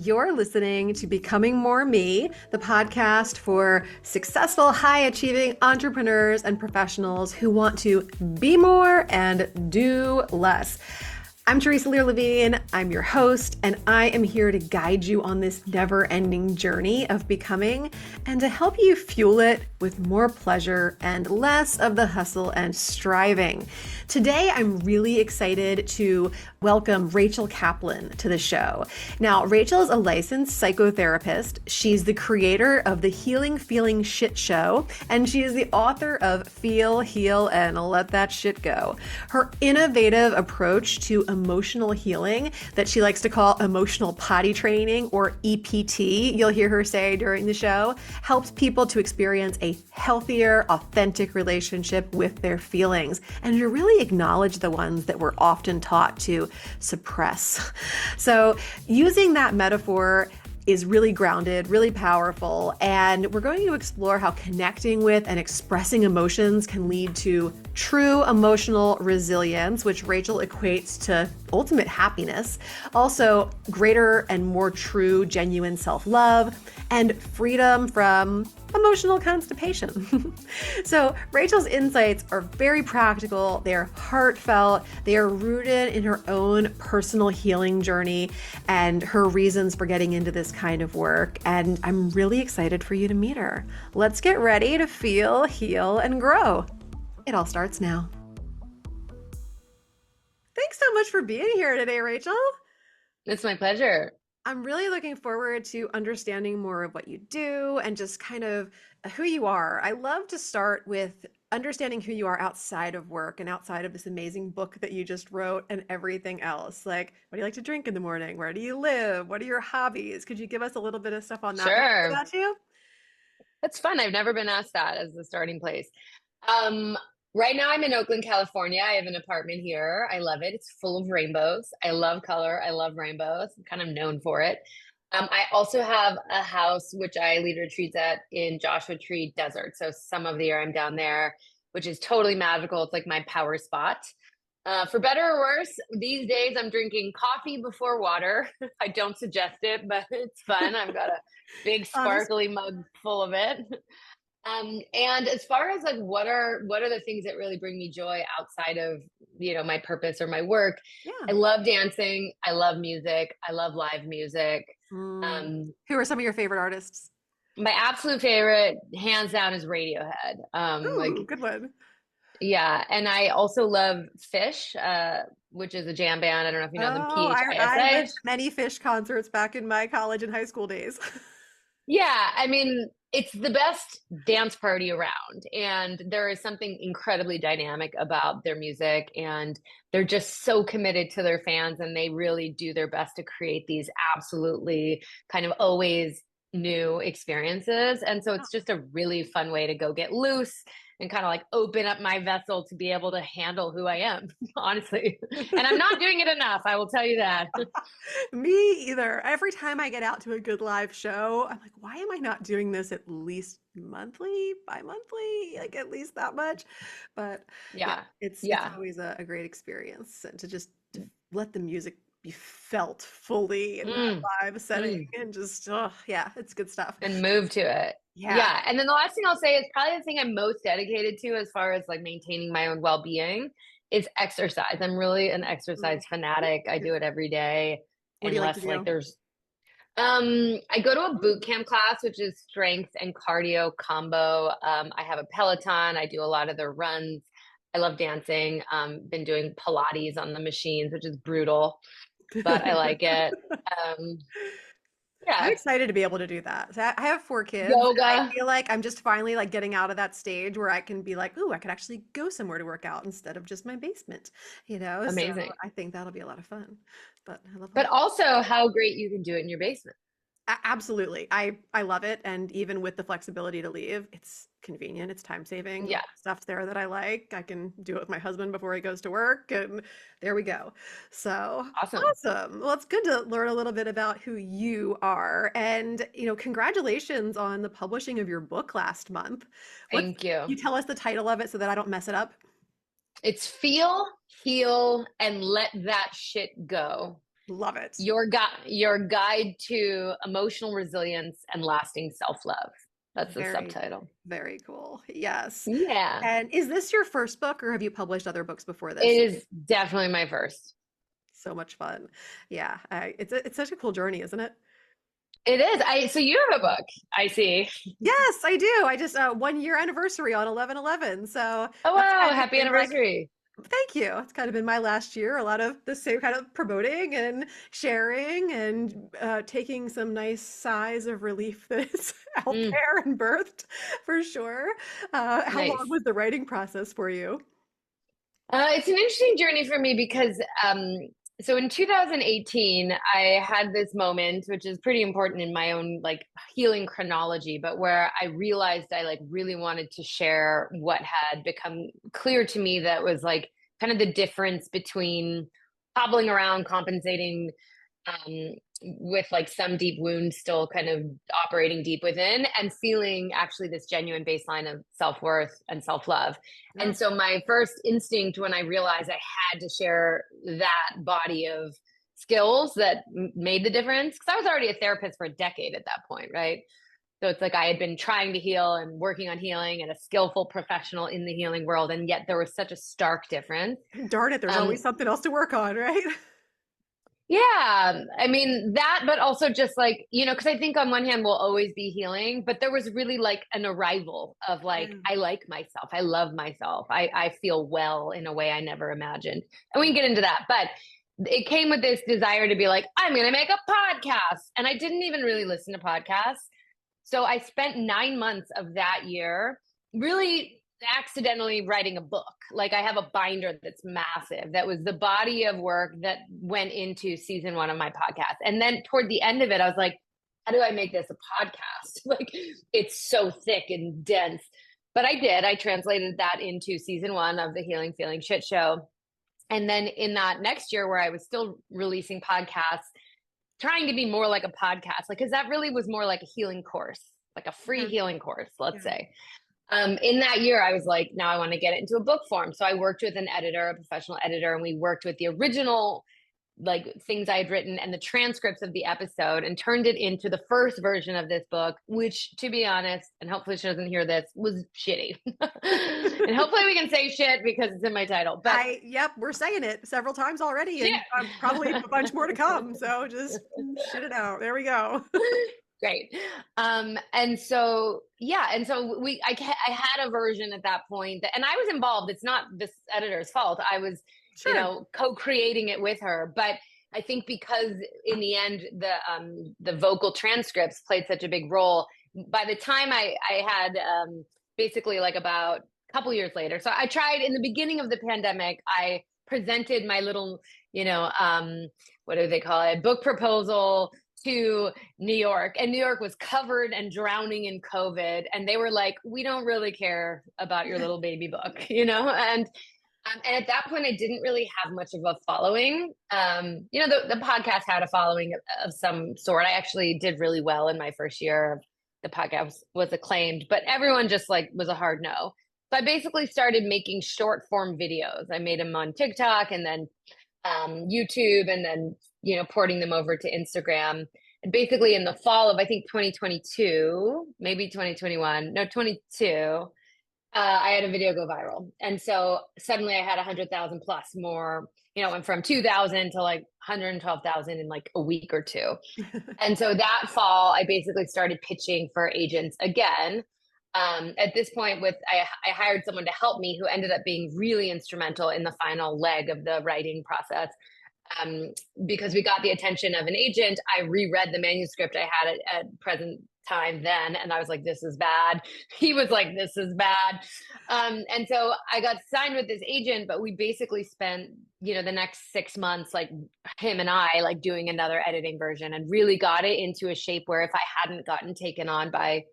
You're listening to Becoming More Me, the podcast for successful, high achieving entrepreneurs and professionals who want to be more and do less. I'm Teresa Lear Levine. I'm your host, and I am here to guide you on this never ending journey of becoming and to help you fuel it with more pleasure and less of the hustle and striving. Today, I'm really excited to welcome Rachel Kaplan to the show. Now, Rachel is a licensed psychotherapist. She's the creator of the Healing Feeling Shit Show, and she is the author of Feel, Heal, and Let That Sht Go. Her innovative approach to emotional healing that she likes to call Emotional Potty Training, or EPT, you'll hear her say during the show, helps people to experience a healthier, authentic relationship with their feelings and to really acknowledge the ones that we're often taught to suppress. So using that metaphor is really grounded, really powerful, and we're going to explore how connecting with and expressing emotions can lead to true emotional resilience, which Rachel equates to ultimate happiness, also greater and more true, genuine self-love, and freedom from emotional constipation. So Rachel's insights are very practical, they're heartfelt, they are rooted in her own personal healing journey and her reasons for getting into this kind of work. And I'm really excited for you to meet her. Let's get ready to feel, heal, and grow. It all starts now. Thanks so much for being here today, Rachel. It's my pleasure. I'm really looking forward to understanding more of what you do and just kind of who you are. I love to start with understanding who you are outside of work and outside of this amazing book that you just wrote and everything else. Like, what do you like to drink in the morning? Where do you live? What are your hobbies? Could you give us a little bit of stuff on that Sure. about you? That's fun. I've never been asked that as the starting place. Um, right now I'm in Oakland, California. I have an apartment here. I love it. It's full of rainbows. I love color. I love rainbows. I'm kind of known for it. I also have a house which I lead retreats at in Joshua Tree Desert. So some of the year I'm down there, which is totally magical. It's like my power spot. For better or worse, these days I'm drinking coffee before water. I don't suggest it, but it's fun. I've got a big Honest. sparkly mug full of it. And as far as like what are the things that really bring me joy outside of my purpose or my work, Yeah. I love dancing. I love music. I love live music. Mm. Um, Who are some of your favorite artists? my absolute favorite, hands down, is Radiohead. Ooh, good one. Yeah, and I also love Fish, which is a jam band. I don't know if you know them, Oh, I PHISH. went to many Fish concerts back in my college and high school days. Yeah, I mean, it's the best dance party around, and there is something incredibly dynamic about their music, and they're just so committed to their fans, and they really do their best to create these absolutely kind of always new experiences. And so it's just a really fun way to go get loose and kind of like open up my vessel to be able to handle who I am, honestly. And I'm not doing it enough, I will tell you that. Me either. Every time I get out to a good live show, I'm like, why am I not doing this at least monthly, bi-monthly, like at least that much? But yeah, Yeah. it's Yeah. always a great experience and to just to let the music be felt fully in that Mm, live setting mm. and just oh yeah, it's good stuff. And move to it. Yeah. Yeah. And then the last thing I'll say is probably the thing I'm most dedicated to as far as like maintaining my own well-being is exercise. I'm really an Mm. exercise fanatic. I do it every day What do you like to unless like do? there's I go to a boot camp class, which is strength and cardio combo. I have a Peloton. I do a lot of the runs. I love dancing. Been doing Pilates on the machines, which is brutal, but I like it. Um, I'm yeah, excited to be able to do that. So I have four kids, and I yoga. feel like I'm just finally like getting out of that stage where I can be like, ooh, I could actually go somewhere to work out instead of just my basement, you know? So Amazing. I think that'll be a lot of fun. But I love But all also how great you can do it in your basement. absolutely. I love it. And even with the flexibility to leave, it's convenient, it's time saving. The Yeah, stuff's there that I like. I can do it with my husband before he goes to work, and there we go. So awesome. awesome. Well, it's good to learn a little bit about who you are. And, congratulations on the publishing of your book last month. What's Thank you. you tell us the title of it so that I don't mess it up? It's feel, heal, and let that shit go. Love it. Your guide to emotional resilience and lasting self-love. That's the Very, subtitle. very cool. Yes. Yeah, And is this your first book or have you published other books before it this? is definitely my first. So much fun. Yeah, it's such a cool journey, isn't it? It is. So you have a book, I see. Yes, I do. I just 1 year anniversary on 11/11. So Oh that's wow, kind of happy been like, anniversary. thank you. It's kind of been my last year. A lot of the same kind of promoting and sharing and taking some nice sighs of relief that it's out Mm, there and birthed for sure. How long nice. was the writing process for you? It's an interesting journey for me because so in 2018, I had this moment, which is pretty important in my own like healing chronology, but where I realized I like really wanted to share what had become clear to me that was like kind of the difference between hobbling around, compensating um, with like some deep wounds still kind of operating deep within and feeling actually this genuine baseline of self-worth and self-love. Yeah. And so my first instinct when I realized I had to share that body of skills that made the difference, because I was already a therapist for a decade at that point, right? So it's like I had been trying to heal and working on healing and a skillful professional in the healing world. And yet there was such a stark difference. Darn it, there's Um, always something else to work on, right? Yeah, I mean that, but also just like, because I think on one hand we'll always be healing, but there was really like an arrival of like, Yeah. I like myself, I love myself, I feel well in a way I never imagined. And we can get into that, but it came with this desire to be like, I'm going to make a podcast. And I didn't even really listen to podcasts. So I spent 9 months of that year really accidentally writing a book. Like I have a binder that's massive. That was the body of work that went into season 1 of my podcast. And then toward the end of it, I was like, how do I make this a podcast? Like it's so thick and dense. But I did. I translated that into season 1 of the Healing Feeling Shit Show. And then in that next year where I was still releasing podcasts, trying to be more like a podcast, like, because that really was more like a healing course, like a free Yeah. healing course, let's Yeah. say. In that year, I was like, now I want to get it into a book form. So I worked with an editor, a professional editor, and we worked with the original like things I had written and the transcripts of the episode and turned it into the first version of this book, which to be honest, and hopefully she doesn't hear this, was shitty. And hopefully we can say shit because it's in my title. But Yep, we're saying it several times already, and shit. probably a bunch more to come. So just shit it out. There we go. Great. And so, yeah. And so I had a version at that point that, and I was involved. It's not this editor's fault. I was, Sure. co-creating it with her. But I think because in the end, the vocal transcripts played such a big role. By the time I had, basically like about a couple years later. So I tried in the beginning of the pandemic, I presented my little, what do they call it? Book proposal to New York, and New York was covered and drowning in COVID. And they were like, we don't really care about your little baby book, and at that point, I didn't really have much of a following. The podcast had a following of some sort. I actually did really well in my first year. The podcast was acclaimed, but everyone just like was a hard no. So I basically started making short form videos. I made them on TikTok and then YouTube, and then porting them over to Instagram. And basically, in the fall of I think 2022, maybe 2021, no 22. I had a video go viral. And so suddenly I had 100,000 plus more, went from 2,000 to like 112,000 in like a week or two. And so that fall, I basically started pitching for agents again. At this point, I hired someone to help me who ended up being really instrumental in the final leg of the writing process. Because we got the attention of an agent, I reread the manuscript I had at present time then, and I was like, this is bad. He was like, this is bad. And so I got signed with this agent, but we basically spent, the next 6 months, like him and I, like doing another editing version and really got it into a shape where if I hadn't gotten taken on by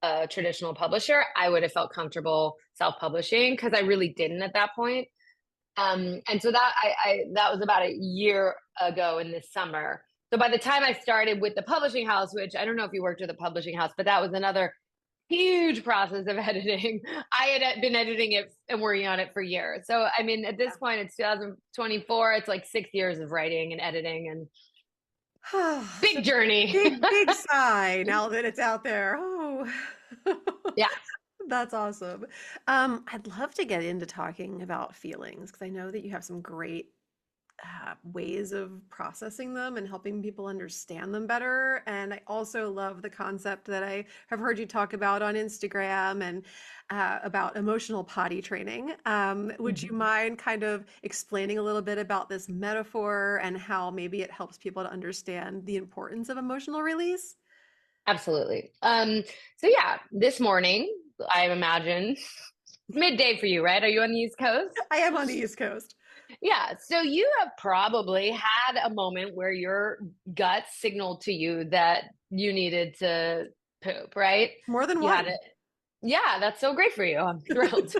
a traditional publisher, I would have felt comfortable self-publishing because I really didn't at that point. And so that was about a year ago in this summer. So by the time I started with the publishing house, which I don't know if you worked with a publishing house, but that was another huge process of editing. I had been editing it and working on it for years. So, I mean, at this point, it's 2024. It's like 6 years of writing and editing and So big journey. big sigh now that it's out there. Oh, Yeah, that's awesome. I'd love to get into talking about feelings because I know that you have some great ways of processing them and helping people understand them better. And I also love the concept that I have heard you talk about on Instagram and about emotional potty training. Would you mind kind of explaining a little bit about this metaphor and how maybe it helps people to understand the importance of emotional release? absolutely. So yeah, this morning, I imagine midday for you, right? Are you on the East Coast? I am on the East Coast. Yeah. So you have probably had a moment where your gut signaled to you that you needed to poop, right? More than You had one. it. Yeah, that's so great for you. I'm thrilled.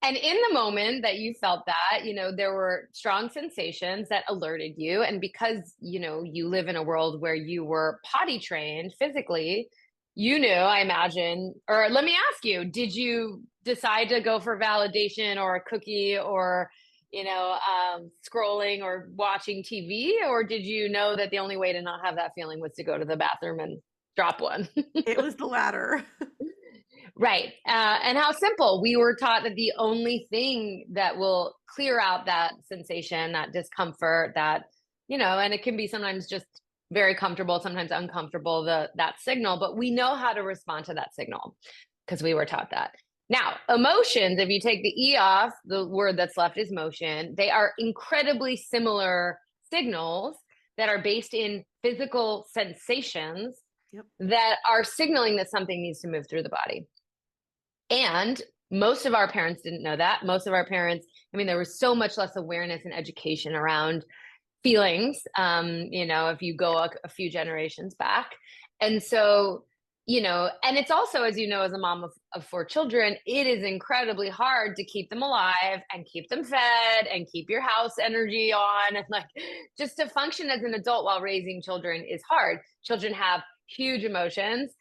And in the moment that you felt that, there were strong sensations that alerted you. And because, you live in a world where you were potty trained physically, you knew, I imagine, or let me ask you, did you decide to go for validation or a cookie or, scrolling or watching TV? Or did you know that the only way to not have that feeling was to go to the bathroom and drop one? It was the latter. Right. And how simple. We were taught that the only thing that will clear out that sensation, that discomfort, and it can be sometimes just very comfortable, sometimes uncomfortable, that signal, but we know how to respond to that signal because we were taught that. Now, emotions, if you take the E off, the word that's left is motion. They are incredibly similar signals that are based in physical sensations Yep. that are signaling that something needs to move through the body. And most of our parents didn't know that. Most of our parents, I mean, there was so much less awareness and education around feelings, if you go a few generations back. And so, and it's also, as you know, as a mom of four children, it is incredibly hard to keep them alive and keep them fed and keep your house energy on. And like just to function as an adult while raising children is hard. Children have huge emotions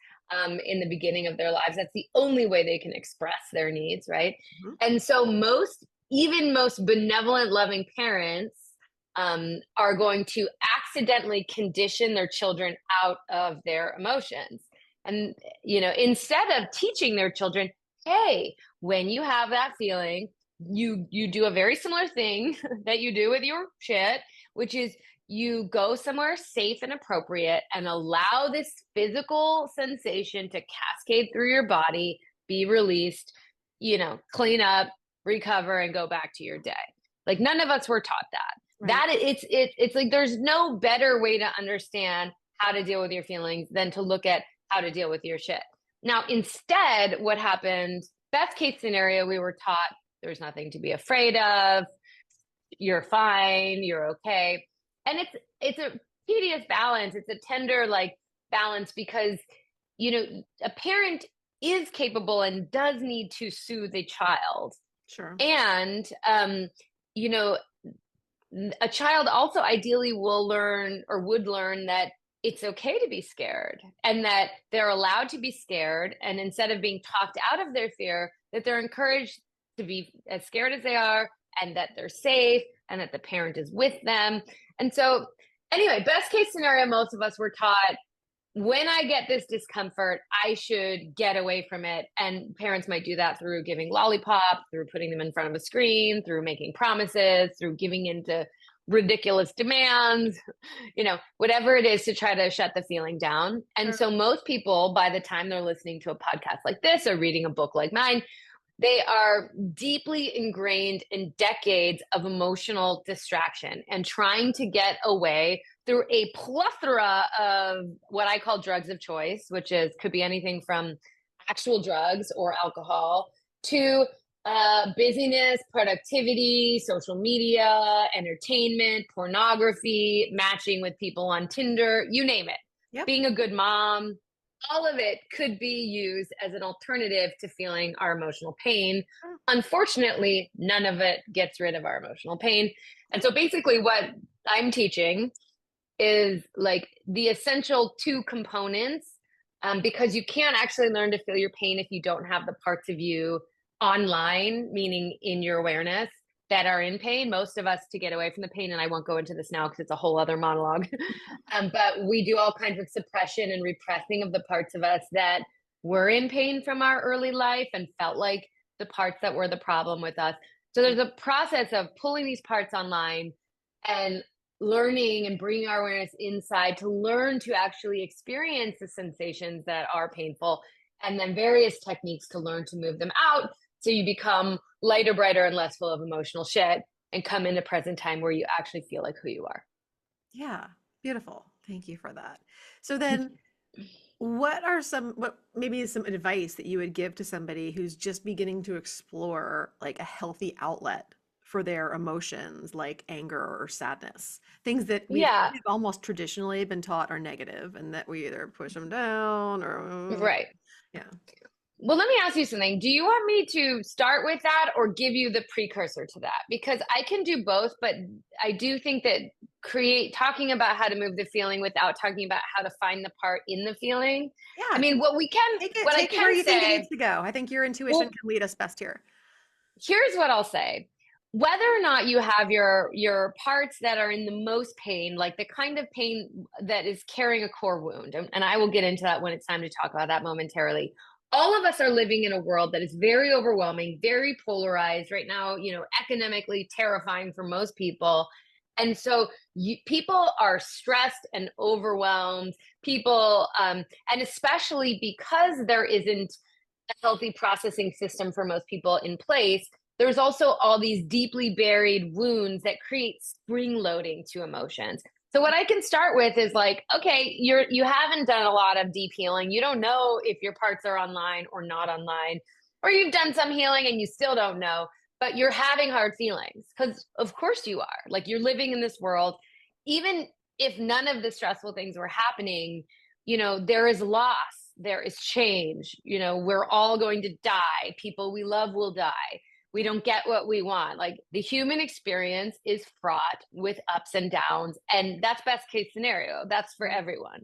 in the beginning of their lives. That's the only way they can express their needs, right? Mhm. And so even most benevolent, loving parents are going to accidentally condition their children out of their emotions. And, instead of teaching their children, hey, when you have that feeling, you do a very similar thing that you do with your shit, which is you go somewhere safe and appropriate and allow this physical sensation to cascade through your body, be released, clean up, recover, and go back to your day. Like none of us were taught that. Right. That it's like there's no better way to understand how to deal with your feelings than to look at how to deal with your shit. Now, instead, what happened, best case scenario, we were taught there's nothing to be afraid of. You're fine. You're okay. And it's a tedious balance. It's a tender like balance because, a parent is capable and does need to soothe a child. Sure. And, you know, a child also ideally will learn or would learn that it's okay to be scared and that they're allowed to be scared. And instead of being talked out of their fear, that they're encouraged to be as scared as they are and that they're safe and that the parent is with them. And so, anyway, best case scenario, most of us were taught when I get this discomfort, I should get away from it. And parents might do that through giving lollipops, through putting them in front of a screen, through making promises, through giving into ridiculous demands, whatever it is to try to shut the feeling down. And Sure. so most people, by the time they're listening to a podcast like this or reading a book like mine, they are deeply ingrained in decades of emotional distraction and trying to get away through a plethora of what I call drugs of choice, which could be anything from actual drugs or alcohol to busyness, productivity, social media, entertainment, pornography, matching with people on Tinder, you name it. Yep. Being a good mom, all of it could be used as an alternative to feeling our emotional pain. Unfortunately, none of it gets rid of our emotional pain. And so basically what I'm teaching is like the essential two components because you can't actually learn to feel your pain if you don't have the parts of you online, meaning in your awareness, that are in pain. Most of us, to get away from the pain, and I won't go into this now because it's a whole other monologue, but we do all kinds of suppression and repressing of the parts of us that were in pain from our early life and felt like the parts that were the problem with us. So there's a process of pulling these parts online and learning and bringing our awareness inside to learn to actually experience the sensations that are painful, and then various techniques to learn to move them out so you become lighter, brighter, and less full of emotional shit and come into present time where you actually feel like who you are. Yeah, beautiful. Thank you for that. So then, what maybe some advice that you would give to somebody who's just beginning to explore like a healthy outlet for their emotions, like anger or sadness, things that we've Yeah, kind of almost traditionally been taught are negative and that we either push them down or right. yeah. Well, let me ask you something. Do you want me to start with that or give you the precursor to that? Because I can do both, but I do think that talking about how to move the feeling without talking about how to find the part in the feeling. I Yeah, mean, what I take it where can you think it say, needs to go. I think your intuition well, can lead us best here. here's what I'll say. Whether or not you have your parts that are in the most pain, like the kind of pain that is carrying a core wound, and I will get into that when it's time to talk about that momentarily. All of us are living in a world that is very overwhelming, very polarized right now, economically terrifying for most people. And so people are stressed and overwhelmed. People, and especially because there isn't a healthy processing system for most people in place, there's also all these deeply buried wounds that create spring loading to emotions. So what I can start with is like, okay, you haven't done a lot of deep healing. You don't know if your parts are online or not online, or you've done some healing and you still don't know, but you're having hard feelings because of course you are. Like you're living in this world, even if none of the stressful things were happening, there is loss, there is change, we're all going to die. People we love will die. We don't get what we want. Like the human experience is fraught with ups and downs, and that's best case scenario. That's for everyone.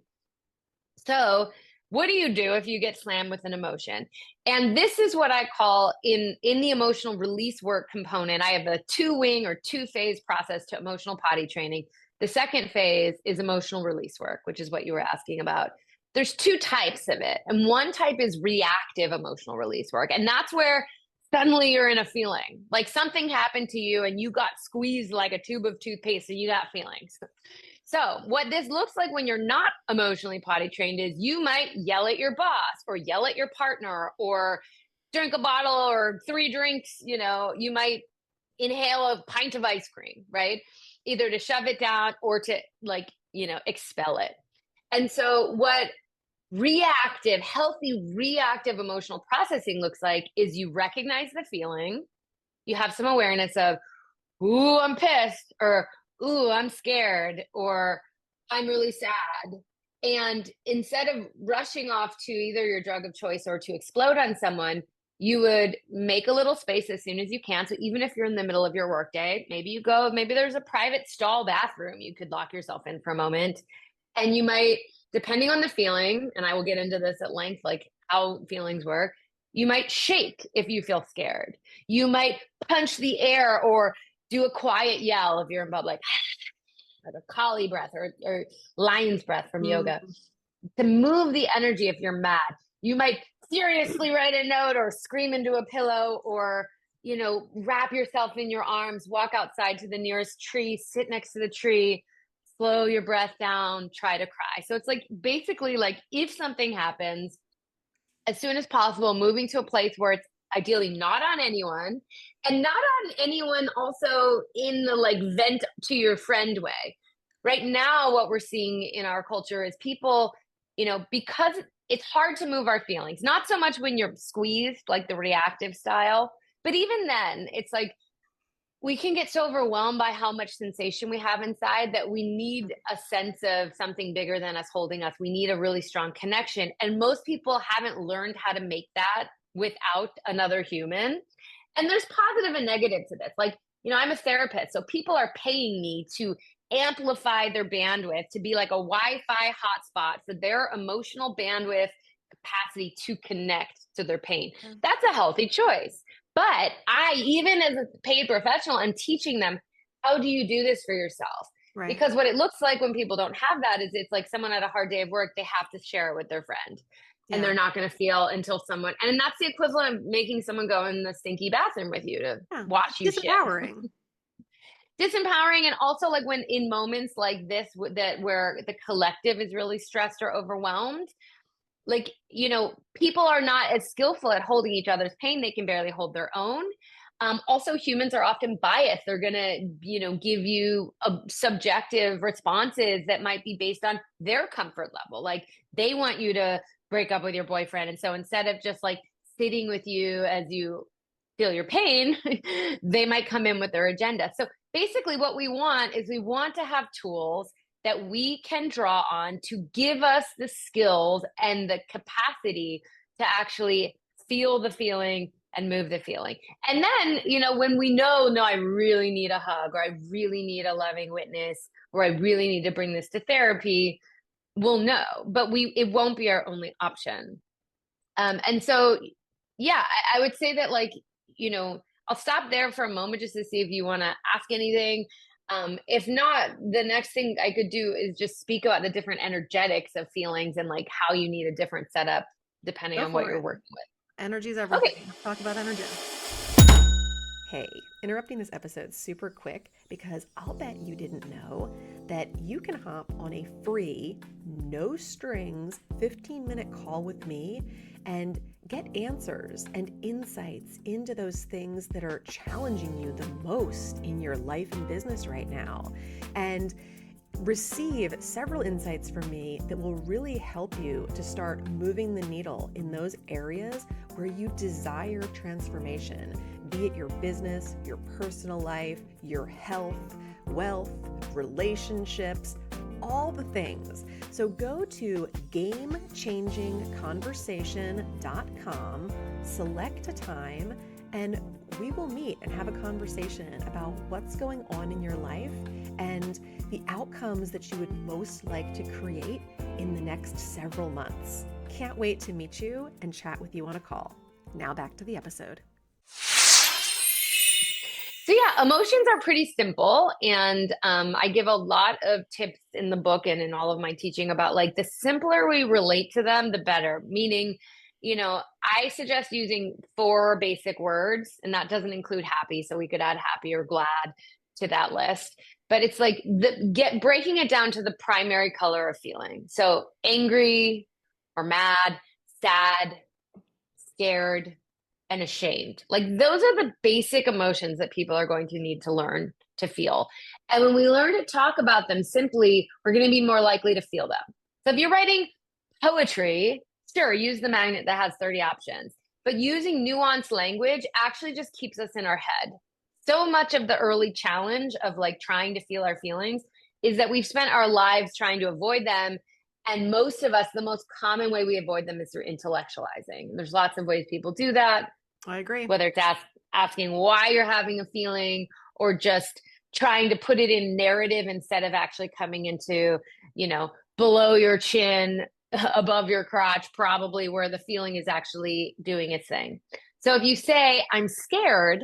So what do you do if you get slammed with an emotion? And this is what I call in the emotional release work component. I have a 2-wing or 2-phase process to emotional potty training. The second phase is emotional release work, which is what you were asking about. There's 2 types of it. And one type is reactive emotional release work. And that's where suddenly you're in a feeling like something happened to you and you got squeezed like a tube of toothpaste and you got feelings. So what this looks like when you're not emotionally potty trained is you might yell at your boss or yell at your partner or drink a bottle or 3 drinks. You might inhale a pint of ice cream, right? Either to shove it down or to expel it. And so what healthy reactive emotional processing looks like is you recognize the feeling, you have some awareness of, ooh, I'm pissed, or ooh, I'm scared, or I'm really sad. And instead of rushing off to either your drug of choice or to explode on someone, you would make a little space as soon as you can. So even if you're in the middle of your workday, maybe there's a private stall bathroom you could lock yourself in for a moment. And you might, depending on the feeling, and I will get into this at length, like how feelings work, you might shake if you feel scared. You might punch the air or do a quiet yell if you're in public, like a Kali breath or lion's breath from yoga, Mm. to move the energy if you're mad. You might seriously write a note or scream into a pillow or, wrap yourself in your arms, walk outside to the nearest tree, sit next to the tree, slow your breath down, try to cry. So it's like basically like if something happens, as soon as possible, moving to a place where it's ideally not on anyone and not on anyone also in the like vent to your friend way. Right now, what we're seeing in our culture is people, because it's hard to move our feelings, not so much when you're squeezed, like the reactive style, but even then, it's like we can get so overwhelmed by how much sensation we have inside that we need a sense of something bigger than us holding us. We need a really strong connection. And most people haven't learned how to make that without another human. And there's positive and negative to this. Like, I'm a therapist, so people are paying me to amplify their bandwidth to be like a Wi-Fi hotspot for their emotional bandwidth capacity to connect to their pain. Yeah. That's a healthy choice. But I, even as a paid professional, I'm teaching them, how do you do this for yourself? Right. Because what it looks like when people don't have that is it's like someone had a hard day of work, they have to share it with their friend. And Yeah. they're not going to feel until someone, and that's the equivalent of making someone go in the stinky bathroom with you to Yeah. watch you shit. Disempowering. Disempowering. And also, like, when in moments like this, that where the collective is really stressed or overwhelmed, like, people are not as skillful at holding each other's pain. They can barely hold their own. Also, humans are often biased. They're going to, give you subjective responses that might be based on their comfort level. Like, they want you to break up with your boyfriend. And so instead of just like sitting with you as you feel your pain, they might come in with their agenda. So basically what we want is we want to have tools that we can draw on to give us the skills and the capacity to actually feel the feeling and move the feeling. And then, when we know, no, I really need a hug, or I really need a loving witness, or I really need to bring this to therapy, we'll know, but it won't be our only option. And so, yeah, I would say that, like, I'll stop there for a moment just to see if you want to ask anything. If not, the next thing I could do is just speak about the different energetics of feelings and like how you need a different setup depending Go on what for you're it. working with. Energy's Okay. everything. Let's talk about energy. Hey, interrupting this episode super quick because I'll bet you didn't know that you can hop on a free, no strings, 15-minute call with me and get answers and insights into those things that are challenging you the most in your life and business right now. And receive several insights from me that will really help you to start moving the needle in those areas where you desire transformation, be it your business, your personal life, your health, wealth, relationships, all the things. So go to gamechangingconversation.com, select a time, and we will meet and have a conversation about what's going on in your life and the outcomes that you would most like to create in the next several months. Can't wait to meet you and chat with you on a call. Now back to the episode. So yeah, emotions are pretty simple. And I give a lot of tips in the book and in all of my teaching about, like, the simpler we relate to them, the better. Meaning, I suggest using 4 basic words, and that doesn't include happy. So we could add happy or glad to that list. But it's like breaking it down to the primary color of feeling. So angry or mad, sad, scared, and ashamed. Like, those are the basic emotions that people are going to need to learn to feel. And when we learn to talk about them simply, we're going to be more likely to feel them. So if you're writing poetry, sure, use the magnet that has 30 options. But using nuanced language actually just keeps us in our head. So much of the early challenge of, like, trying to feel our feelings is that we've spent our lives trying to avoid them. And most of us, the most common way we avoid them is through intellectualizing. There's lots of ways people do that. I agree. Whether it's asking why you're having a feeling, or just trying to put it in narrative instead of actually coming into, below your chin, above your crotch, probably where the feeling is actually doing its thing. So if you say, I'm scared,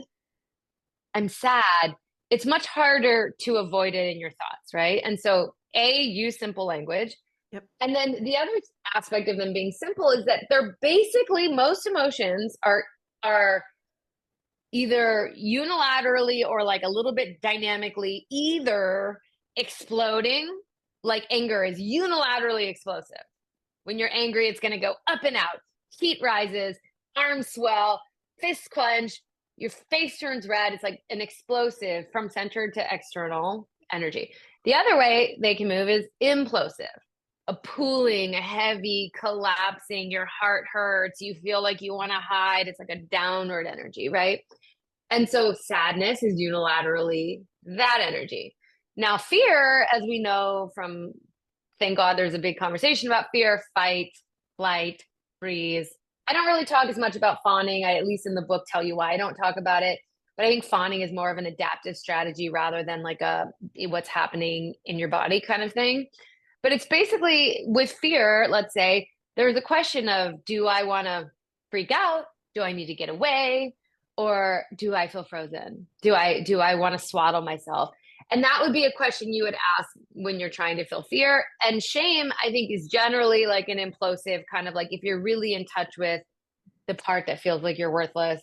I'm sad, it's much harder to avoid it in your thoughts, right? And so use simple language. Yep. And then the other aspect of them being simple is that they're basically, most emotions are either unilaterally or like a little bit dynamically either exploding. Like, anger is unilaterally explosive. When you're angry, it's going to go up and out. Heat rises, arms swell, fists clench, your face turns red. It's like an explosive from center to external energy. The other way they can move is implosive. A pooling, a heavy, collapsing, your heart hurts, you feel like you want to hide. It's like a downward energy, right? And so sadness is unilaterally that energy. Now, fear, as we know from, thank God there's a big conversation about fear, fight, flight, freeze. I don't really talk as much about fawning. I, at least in the book, tell you why I don't talk about it. But I think fawning is more of an adaptive strategy rather than like a what's happening in your body kind of thing. But it's basically, with fear, let's say, there's a question of, do I want to freak out? Do I need to get away? Or do I feel frozen? Do I want to swaddle myself? And that would be a question you would ask when you're trying to feel fear. And shame, I think, is generally like an implosive kind of like, if you're really in touch with the part that feels like you're worthless,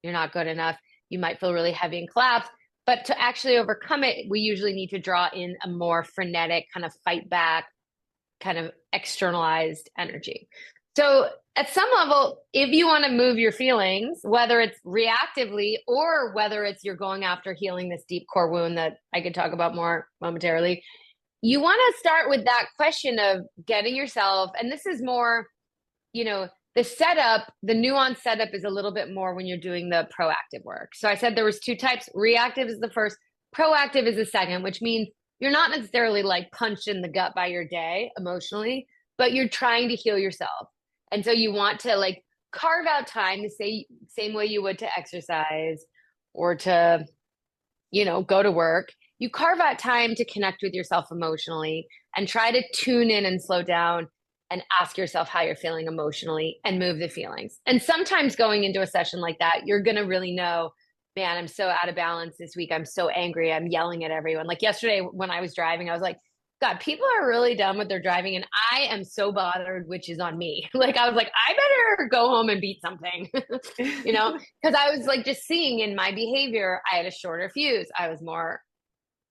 you're not good enough, you might feel really heavy and collapse. But to actually overcome it, we usually need to draw in a more frenetic kind of fight back, kind of externalized energy. So at some level, if you want to move your feelings, whether it's reactively or whether it's you're going after healing this deep core wound that I could talk about more momentarily, you want to start with that question of getting yourself, and this is more, the setup, the nuanced setup is a little bit more when you're doing the proactive work. So I said there was two types. Reactive is the first, proactive is the second, which means you're not necessarily like punched in the gut by your day emotionally, but you're trying to heal yourself. And so you want to like carve out time to say same way you would to exercise or to, go to work. You carve out time to connect with yourself emotionally and try to tune in and slow down and ask yourself how you're feeling emotionally and move the feelings. And sometimes going into a session like that, you're going to really know, man, I'm so out of balance this week. I'm so angry. I'm yelling at everyone. Like yesterday when I was driving, I was like, God, people are really dumb with their driving. And I am so bothered, which is on me. Like, I was like, I better go home and beat something, because I was like just seeing in my behavior, I had a shorter fuse. I was more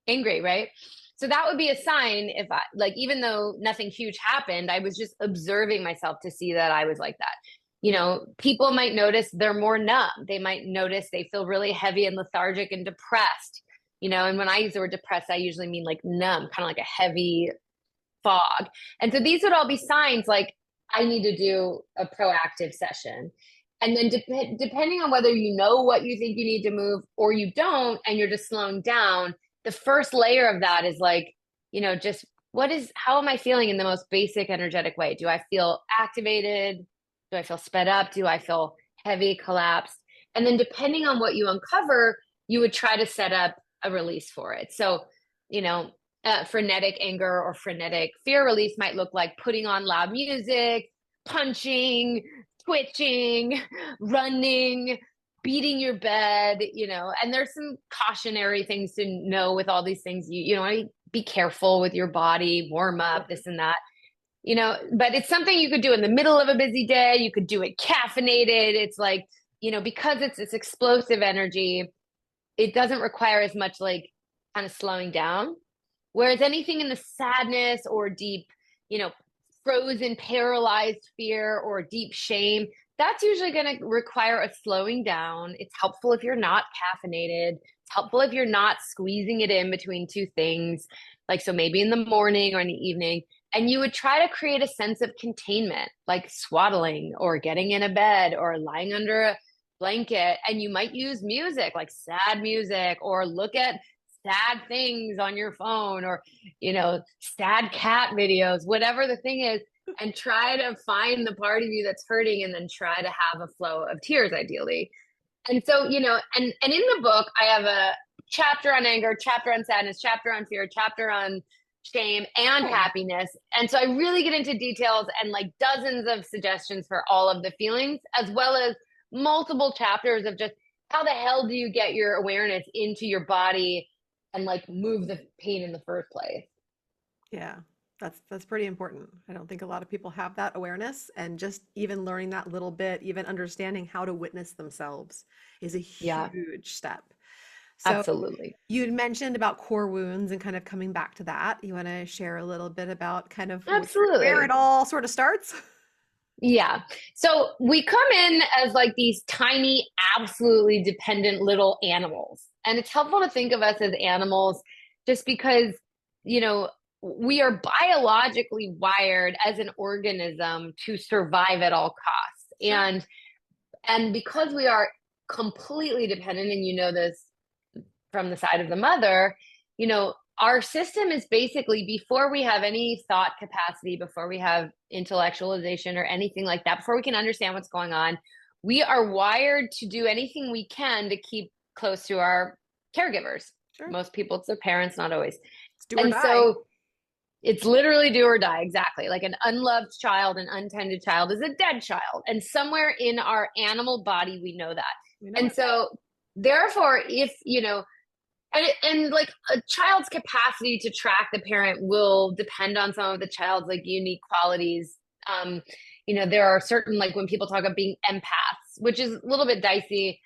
angry, right? So that would be a sign if I, like, even though nothing huge happened, I was just observing myself to see that I was like that. People might notice they're more numb. They might notice they feel really heavy and lethargic and depressed. And when I use the word depressed, I usually mean like numb, kind of like a heavy fog. And so these would all be signs like I need to do a proactive session. And then depending on whether you know what you think you need to move or you don't, and you're just slowing down, the first layer of that is like, just how am I feeling in the most basic energetic way? Do I feel activated? Do I feel sped up? Do I feel heavy, collapsed? And then depending on what you uncover, you would try to set up a release for it. So, frenetic anger or frenetic fear release might look like putting on loud music, punching, twitching, running, beating your bed, and there's some cautionary things to know with all these things. You be careful with your body, warm up, this and that, but it's something you could do in the middle of a busy day. You could do it caffeinated. It's like, because it's this explosive energy, it doesn't require as much like kind of slowing down. Whereas anything in the sadness or deep, frozen, paralyzed fear or deep shame, that's usually going to require a slowing down. It's helpful if you're not caffeinated. It's helpful if you're not squeezing it in between two things. Like, so maybe in the morning or in the evening, and you would try to create a sense of containment, like swaddling or getting in a bed or lying under a blanket. And you might use music, like sad music, or look at sad things on your phone, or, sad cat videos, whatever the thing is, and try to find the part of you that's hurting and then try to have a flow of tears, ideally. And so, and in the book, I have a chapter on anger, chapter on sadness, chapter on fear, chapter on shame and happiness. And so I really get into details and like dozens of suggestions for all of the feelings, as well as multiple chapters of just how the hell do you get your awareness into your body and like move the pain in the first place. Yeah, that's pretty important. I don't think a lot of people have that awareness, and just even learning that little bit, even understanding how to witness themselves is a Yeah, huge step. So absolutely. you'd mentioned about core wounds and kind of coming back to that. You want to share a little bit about kind of where it Absolutely. all sort of starts? Yeah. So we come in as like these tiny, absolutely dependent little animals. And it's helpful to think of us as animals just because, we are biologically wired as an organism to survive at all costs. Sure. And because we are completely dependent, and this from the side of the mother, our system is basically, before we have any thought capacity, before we have intellectualization or anything like that, before we can understand what's going on, we are wired to do anything we can to keep close to our caregivers. Sure. Most people, it's their parents, not always. Let's do or And die. so, It's literally do or die. Exactly. Like an unloved child, an untended child is a dead child. And somewhere in our animal body, we know that. We know And it. so, therefore, if, and like a child's capacity to track the parent will depend on some of the child's like unique qualities. Um, there are certain, like when people talk about being empaths, which is a little bit dicey,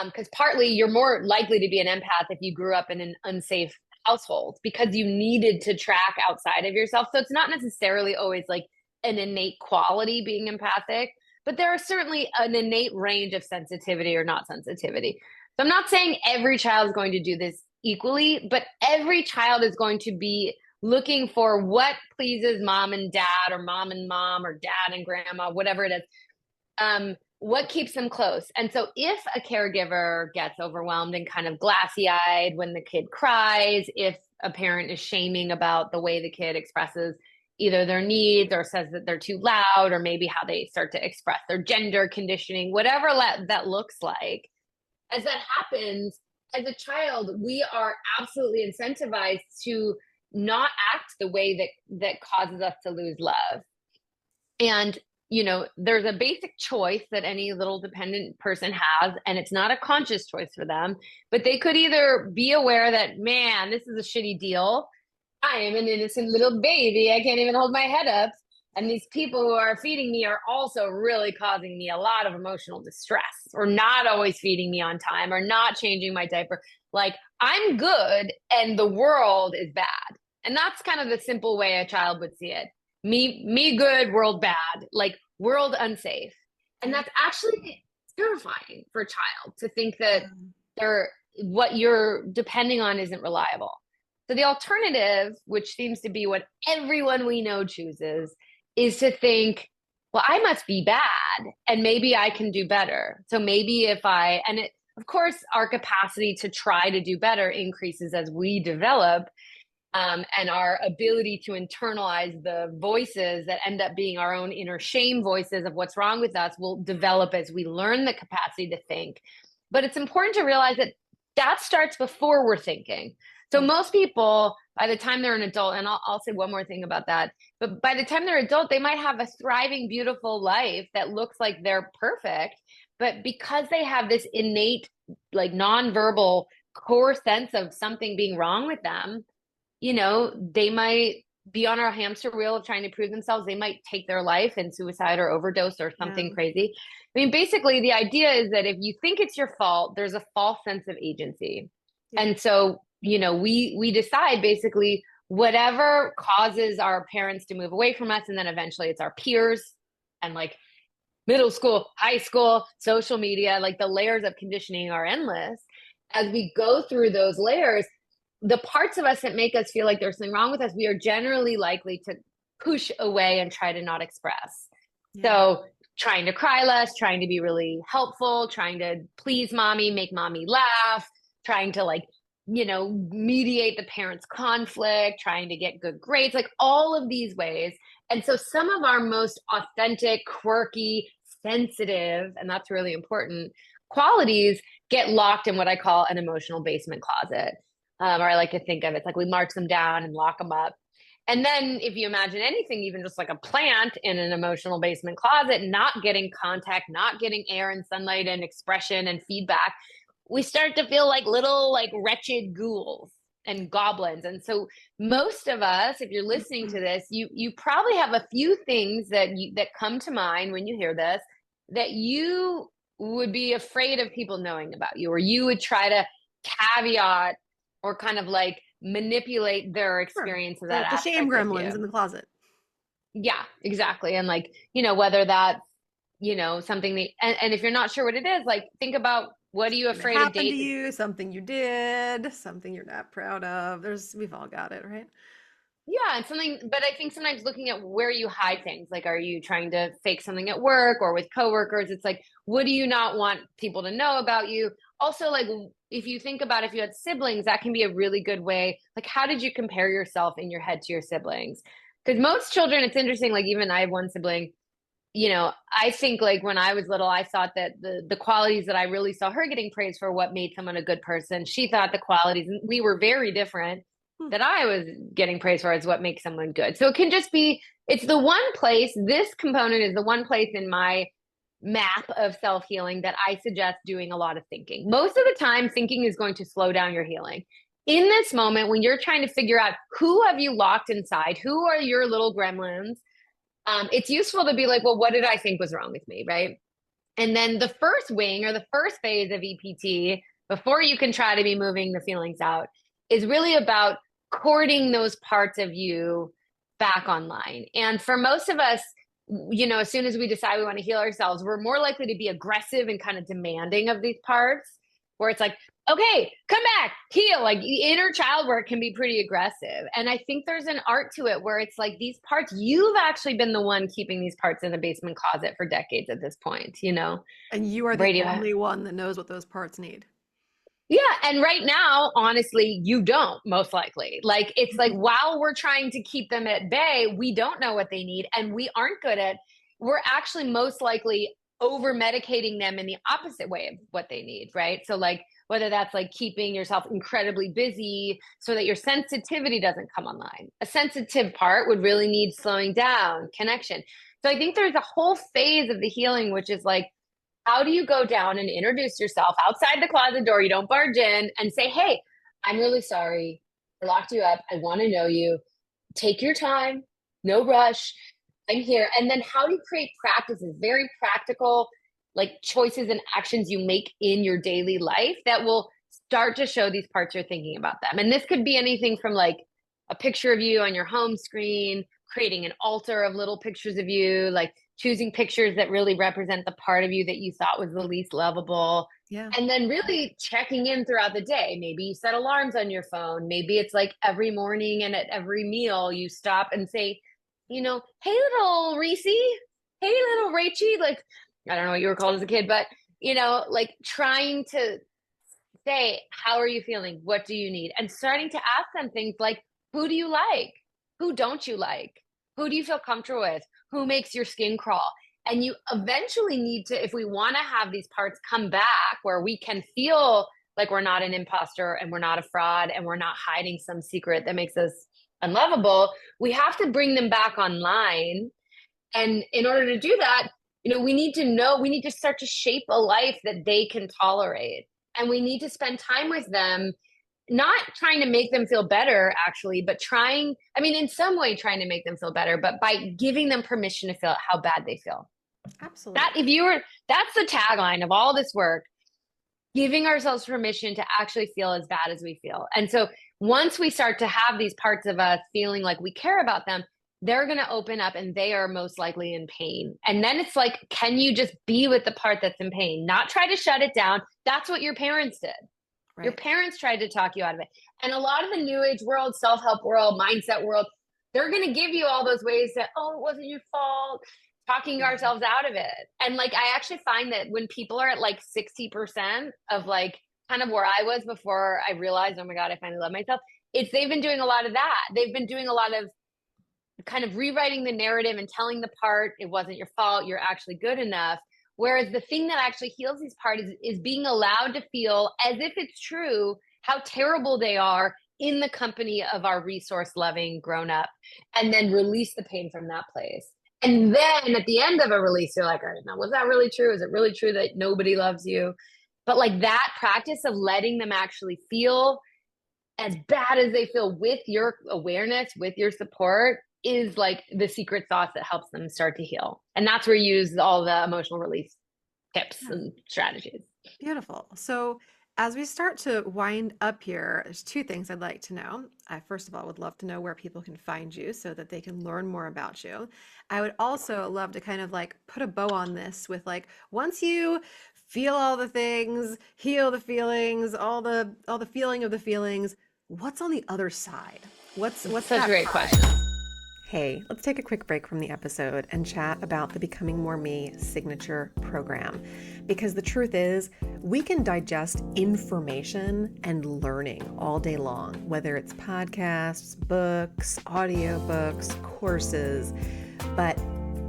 because partly you're more likely to be an empath if you grew up in an unsafe household because you needed to track outside of yourself. So it's not necessarily always like an innate quality being empathic, but there are certainly an innate range of sensitivity or not sensitivity. So I'm not saying every child is going to do this equally, but every child is going to be looking for what pleases mom and dad or mom and mom or dad and grandma, whatever it is. What keeps them close. And so if a caregiver gets overwhelmed and kind of glassy eyed when the kid cries, if a parent is shaming about the way the kid expresses either their needs or says that they're too loud, or maybe how they start to express their gender conditioning, whatever that looks like, as that happens, as a child, we are absolutely incentivized to not act the way that causes us to lose love. And there's a basic choice that any little dependent person has, and it's not a conscious choice for them, but they could either be aware that, man, this is a shitty deal. I am an innocent little baby. I can't even hold my head up. And these people who are feeding me are also really causing me a lot of emotional distress, or not always feeding me on time, or not changing my diaper. Like, I'm good and the world is bad. And that's kind of the simple way a child would see it. Me good, world bad, like world unsafe. And that's actually terrifying for a child to think that what you're depending on isn't reliable. So the alternative, which seems to be what everyone we know chooses, is to think, well, I must be bad and maybe I can do better. So maybe of course, our capacity to try to do better increases as we develop. And our ability to internalize the voices that end up being our own inner shame voices of what's wrong with us will develop as we learn the capacity to think. But it's important to realize that starts before we're thinking. So most people, by the time they're an adult, and I'll say one more thing about that, but by the time they're adult, they might have a thriving, beautiful life that looks like they're perfect. But because they have this innate, like nonverbal core sense of something being wrong with them, they might be on a hamster wheel of trying to prove themselves. They might take their life in suicide or overdose or something crazy. I mean, basically, the idea is that if you think it's your fault, there's a false sense of agency. Yeah. And so, we decide basically whatever causes our parents to move away from us. And then eventually it's our peers and like middle school, high school, social media, like the layers of conditioning are endless. As we go through those layers, the parts of us that make us feel like there's something wrong with us, we are generally likely to push away and try to not express. Yeah. So trying to cry less, trying to be really helpful, trying to please mommy, make mommy laugh, trying to mediate the parents' conflict, trying to get good grades, like all of these ways. And so some of our most authentic, quirky, sensitive, and that's really important, qualities get locked in what I call an emotional basement closet. Or I like to think of it, it's like we march them down and lock them up. And then if you imagine anything, even just like a plant in an emotional basement closet, not getting contact, not getting air and sunlight and expression and feedback, we start to feel like little like wretched ghouls and goblins. And so most of us, if you're listening to this, you probably have a few things that come to mind when you hear this, that you would be afraid of people knowing about you, or you would try to caveat or kind of like manipulate their experience of that. The shame gremlins in the closet. Yeah, exactly. And like, whether that's, something and if you're not sure what it is, like think about, what are you afraid of dating? To you, something you did, something you're not proud of. We've all got it, right? Yeah, and but I think sometimes looking at where you hide things, like, are you trying to fake something at work or with coworkers? It's like, what do you not want people to know about you? Also, like, if you think about if you had siblings, that can be a really good way. Like, how did you compare yourself in your head to your siblings? Because most children, it's interesting, like, even I have one sibling, I think like when I was little, I thought that the qualities that I really saw her getting praised for what made someone a good person. She thought the qualities, and we were very different. that I was getting praise for is what makes someone good. So it can just be, it's the one place, this component is the one place in my map of self-healing that I suggest doing a lot of thinking. Most of the time, thinking is going to slow down your healing. In this moment, when you're trying to figure out who have you locked inside, who are your little gremlins, it's useful to be like, well, what did I think was wrong with me, right? And then the first wing or the first phase of EPT, before you can try to be moving the feelings out, is really about courting those parts of you back online. And for most of us, as soon as we decide we want to heal ourselves, we're more likely to be aggressive and kind of demanding of these parts, where it's like, okay, come back, heal. Like inner child work can be pretty aggressive. And I think there's an art to it where it's like these parts, you've actually been the one keeping these parts in the basement closet for decades at this point, And you are the radio. only one that knows what those parts need. Yeah. And right now, honestly, you don't most likely. Like, it's like while we're trying to keep them at bay, we don't know what they need. And we aren't good at, we're actually most likely over medicating them in the opposite way of what they need. Right. So, like, whether that's like keeping yourself incredibly busy so that your sensitivity doesn't come online. A sensitive part would really need slowing down, connection. So I think there's a whole phase of the healing, which is like, how do you go down and introduce yourself outside the closet door? You don't barge in and say, hey, I'm really sorry. I locked you up. I want to know you. Take your time. No rush. I'm here. And then how do you create practices, very practical, like choices and actions you make in your daily life that will start to show these parts you're thinking about them. And this could be anything from like a picture of you on your home screen, creating an altar of little pictures of you, like choosing pictures that really represent the part of you that you thought was the least lovable. Yeah. And then really checking in throughout the day. Maybe you set alarms on your phone. Maybe it's like every morning and at every meal you stop and say, hey, little Reese, hey, little Rachie, like, I don't know what you were called as a kid, but, like trying to say, how are you feeling? What do you need? And starting to ask them things like, who do you like? Who don't you like? Who do you feel comfortable with? Who makes your skin crawl? And you eventually need to, if we want to have these parts come back where we can feel like we're not an imposter and we're not a fraud and we're not hiding some secret that makes us unlovable, we have to bring them back online. And in order to do that, we need to start to shape a life that they can tolerate. And we need to spend time with them, not trying to make them feel better, actually, but in some way trying to make them feel better, but by giving them permission to feel how bad they feel. Absolutely. That's the tagline of all this work, giving ourselves permission to actually feel as bad as we feel. And so once we start to have these parts of us feeling like we care about them, they're going to open up and they are most likely in pain. And then it's like, can you just be with the part that's in pain, not try to shut it down? That's what your parents did. Right. Your parents tried to talk you out of it. And a lot of the new age world, self-help world, mindset world, they're going to give you all those ways that, it wasn't your fault, talking ourselves out of it. And like, I actually find that when people are at like 60% of like kind of where I was before I realized, oh my God, I finally love myself. They've been doing a lot of that. They've been doing a lot of kind of rewriting the narrative and telling the part, it wasn't your fault, you're actually good enough. Whereas the thing that actually heals these parts is being allowed to feel as if it's true how terrible they are in the company of our resource-loving grown-up, and then release the pain from that place. And then at the end of a release, you're like, all right, now, was that really true? Is it really true that nobody loves you? But like that practice of letting them actually feel as bad as they feel with your awareness, with your support, is like the secret sauce that helps them start to heal. And that's where you use all the emotional release tips and strategies. Beautiful. So as we start to wind up here, there's two things I'd like to know. I, first of all, would love to know where people can find you so that they can learn more about you. I would also love to kind of like put a bow on this with like, once you feel all the things, heal the feelings, all the feeling of the feelings, what's on the other side? What's such that a great part? question. Hey, let's take a quick break from the episode and chat about the Becoming More Me signature program. Because the truth is, we can digest information and learning all day long, whether it's podcasts, books, audiobooks, courses. But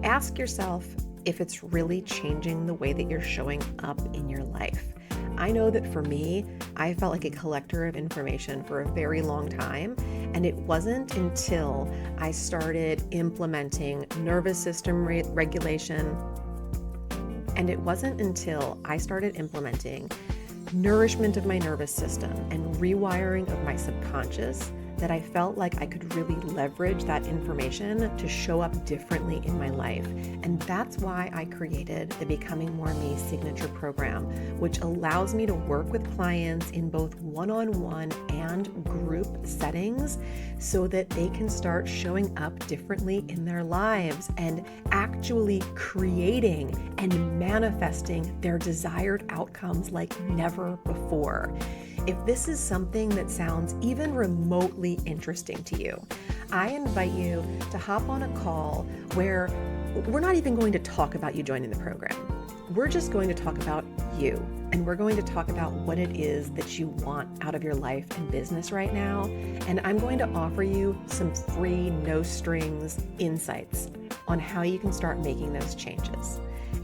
ask yourself if it's really changing the way that you're showing up in your life. I know that for me, I felt like a collector of information for a very long time, And it wasn't until I started implementing nervous system regulation, and it wasn't until I started implementing nourishment of my nervous system and rewiring of my subconscious that I felt like I could really leverage that information to show up differently in my life. And that's why I created the Becoming More Me signature program, which allows me to work with clients in both one-on-one and group settings so that they can start showing up differently in their lives and actually creating and manifesting their desired outcomes like never before. If this is something that sounds even remotely interesting to you, I invite you to hop on a call where we're not even going to talk about you joining the program. We're just going to talk about you, and we're going to talk about what it is that you want out of your life and business right now. And I'm going to offer you some free, no strings insights on how you can start making those changes.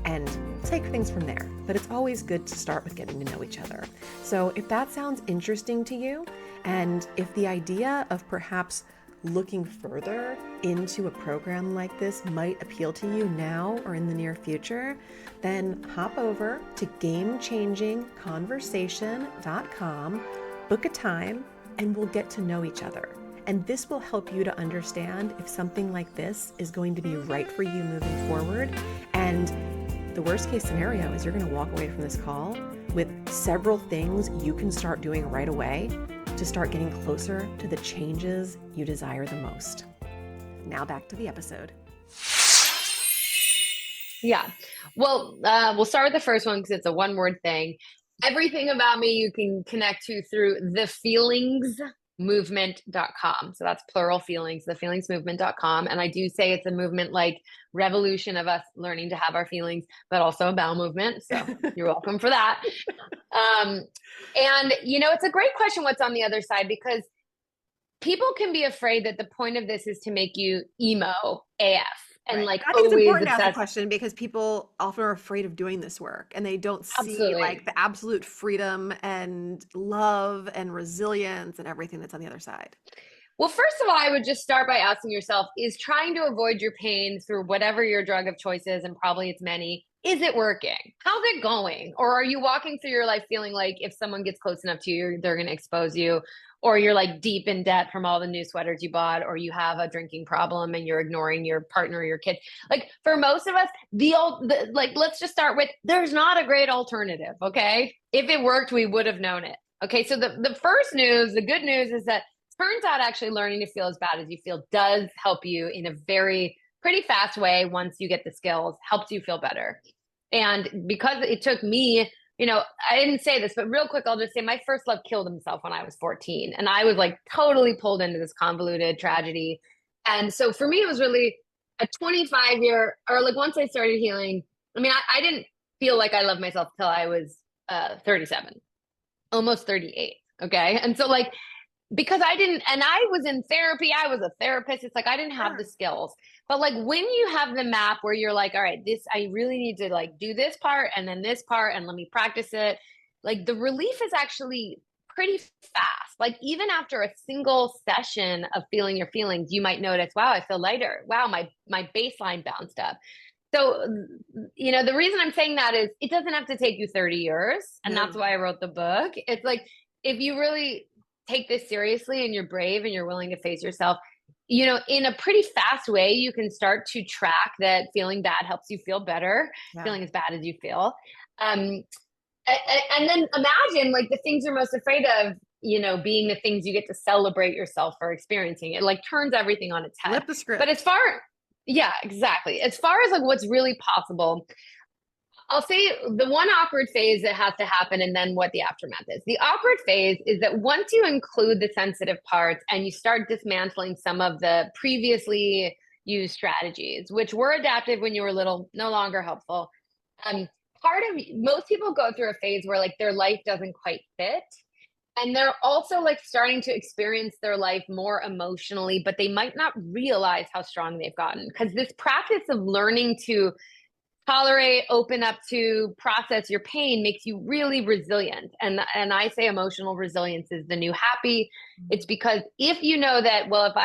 And take things from there. But it's always good to start with getting to know each other. So if that sounds interesting to you, and if the idea of perhaps looking further into a program like this might appeal to you now or in the near future, then hop over to gamechangingconversation.com, book a time, and we'll get to know each other. And this will help you to understand if something like this is going to be right for you moving forward. And the worst case scenario is you're going to walk away from this call with several things you can start doing right away to start getting closer to the changes you desire the most. Now back to the episode. Yeah. Well, we'll start with the first one because it's a one-word thing. Everything about me you can connect to through thefeelingsmovement.com. So that's plural feelings, thefeelingsmovement.com. And I do say it's a movement like revolution of us learning to have our feelings, but also a bowel movement. So you're welcome for that. And it's a great question, what's on the other side, because people can be afraid that the point of this is to make you emo AF. And right. like I think it's always important to ask the obsessed. question because people often are afraid of doing this work and they don't see Absolutely. like the absolute freedom and love and resilience and everything that's on the other side. Well, first of all, I would just start by asking yourself, is trying to avoid your pain through whatever your drug of choice is, and probably it's many, is it working? How's it going? Or are you walking through your life feeling like if someone gets close enough to you, they're going to expose you? Or you're like deep in debt from all the new sweaters you bought, or you have a drinking problem and you're ignoring your partner or your kid. Like for most of us, let's just start with, there's not a great alternative. Okay. If it worked, we would have known it. Okay. So the first news, the good news is that turns out actually learning to feel as bad as you feel does help you in a pretty fast way. Once you get the skills, helps you feel better. And because it took me, I didn't say this, but real quick, I'll just say my first love killed himself when I was 14. And I was like totally pulled into this convoluted tragedy. And so for me, it was really a 25-year, or like once I started healing, I didn't feel like I loved myself till I was 37, almost 38. Okay. And so like, because I was in therapy, I was a therapist. It's like, I didn't have the skills, but like when you have the map where you're like, all right, I really need to like do this part and then this part, and let me practice it. Like the relief is actually pretty fast. Like even after a single session of feeling your feelings, you might notice, wow, I feel lighter. Wow, my baseline bounced up. So, the reason I'm saying that is it doesn't have to take you 30 years. And that's why I wrote the book. It's like, if you really take this seriously and you're brave and you're willing to face yourself, in a pretty fast way, you can start to track that feeling bad helps you feel better, feeling as bad as you feel. And then imagine like the things you're most afraid of, being the things you get to celebrate yourself for experiencing. It like turns everything on its head. Flip the script. But yeah, exactly. As far as like what's really possible, I'll say the one awkward phase that has to happen and then what the aftermath is. The awkward phase is that once you include the sensitive parts and you start dismantling some of the previously used strategies, which were adaptive when you were little, no longer helpful. Most people go through a phase where like their life doesn't quite fit. And they're also like starting to experience their life more emotionally, but they might not realize how strong they've gotten, because this practice of learning to tolerate, open up to, process your pain makes you really resilient. And I say emotional resilience is the new happy. It's because if you know that, well, if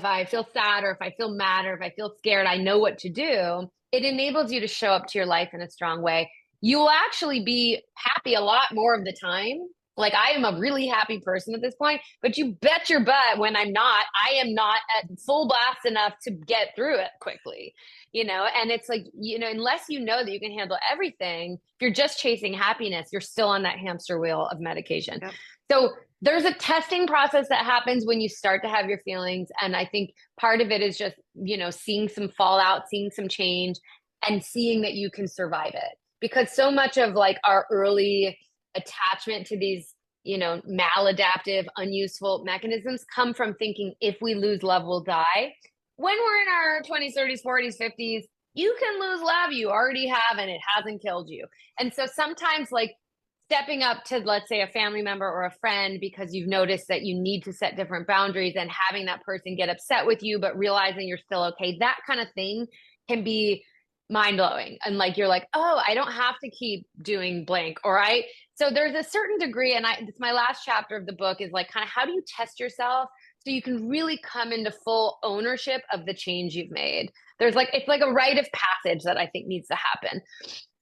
I feel sad or if I feel mad or if I feel scared, I know what to do. It enables you to show up to your life in a strong way. You will actually be happy a lot more of the time. Like I am a really happy person at this point, but you bet your butt when I am not at full blast enough to get through it quickly, and it's like, unless you know that you can handle everything, if you're just chasing happiness, you're still on that hamster wheel of medication. Yep. So there's a testing process that happens when you start to have your feelings. And I think part of it is just, seeing some fallout, seeing some change and seeing that you can survive it. Because so much of like our early attachment to these, maladaptive, unuseful mechanisms come from thinking if we lose love, we'll die. When we're in our 20s, 30s, 40s, 50s, you can lose love. You already have, and it hasn't killed you. And so sometimes like stepping up to, let's say, a family member or a friend because you've noticed that you need to set different boundaries and having that person get upset with you, but realizing you're still okay, that kind of thing can be mind-blowing. And like, you're like, oh, I don't have to keep doing blank. So there's a certain degree, and it's my last chapter of the book is like, kind of how do you test yourself so you can really come into full ownership of the change you've made? It's like a rite of passage that I think needs to happen.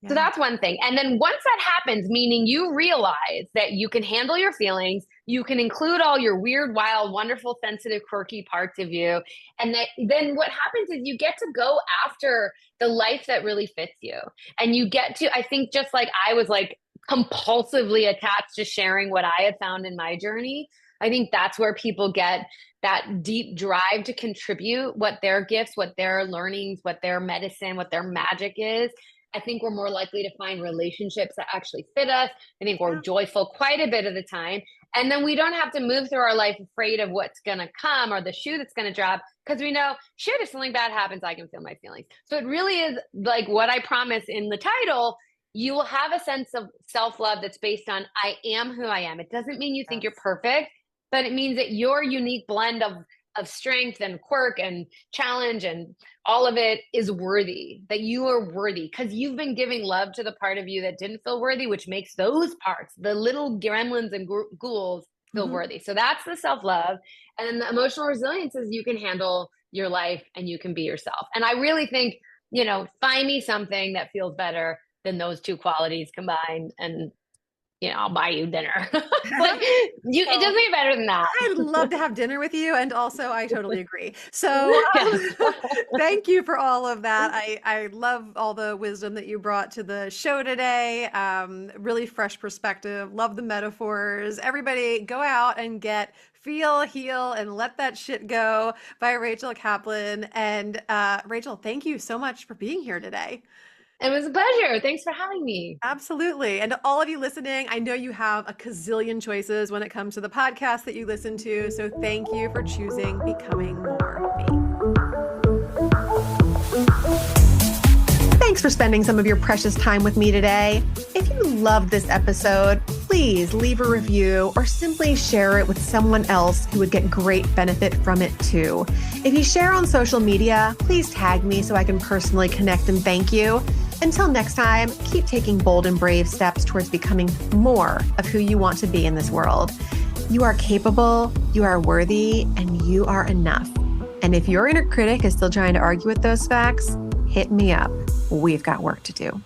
Yeah. So that's one thing. And then once that happens, meaning you realize that you can handle your feelings, you can include all your weird, wild, wonderful, sensitive, quirky parts of you. And then what happens is you get to go after the life that really fits you. And you get to, I think, just like I was like compulsively attached to sharing what I had found in my journey, I think that's where people get that deep drive to contribute what their gifts, what their learnings, what their medicine, what their magic is. I think we're more likely to find relationships that actually fit us. I think we're joyful quite a bit of the time. And then we don't have to move through our life afraid of what's going to come or the shoe that's going to drop, because we know, shit, if something bad happens, I can feel my feelings. So it really is like what I promise in the title. You will have a sense of self-love that's based on I am who I am. It doesn't mean you think you're perfect, but it means that your unique blend of strength and quirk and challenge and all of it is worthy, that you are worthy because you've been giving love to the part of you that didn't feel worthy, which makes those parts, the little gremlins and ghouls, feel worthy. So that's the self-love. And then the emotional resilience is you can handle your life and you can be yourself. And I really think, find me something that feels better than those two qualities combined, and I'll buy you dinner. It doesn't get better than that. I'd love to have dinner with you. And also, I totally agree. So thank you for all of that. I love all the wisdom that you brought to the show today. Really fresh perspective. Love the metaphors. Everybody go out and get Feel, Heal, and Let That Sht Go by Rachel Kaplan. And Rachel, thank you so much for being here today. It was a pleasure. Thanks for having me. Absolutely. And to all of you listening, I know you have a gazillion choices when it comes to the podcast that you listen to. So thank you for choosing Becoming More Me. Thanks for spending some of your precious time with me today. If you loved this episode, please leave a review or simply share it with someone else who would get great benefit from it too. If you share on social media, please tag me so I can personally connect and thank you. Until next time, keep taking bold and brave steps towards becoming more of who you want to be in this world. You are capable, you are worthy, and you are enough. And if your inner critic is still trying to argue with those facts, hit me up. We've got work to do.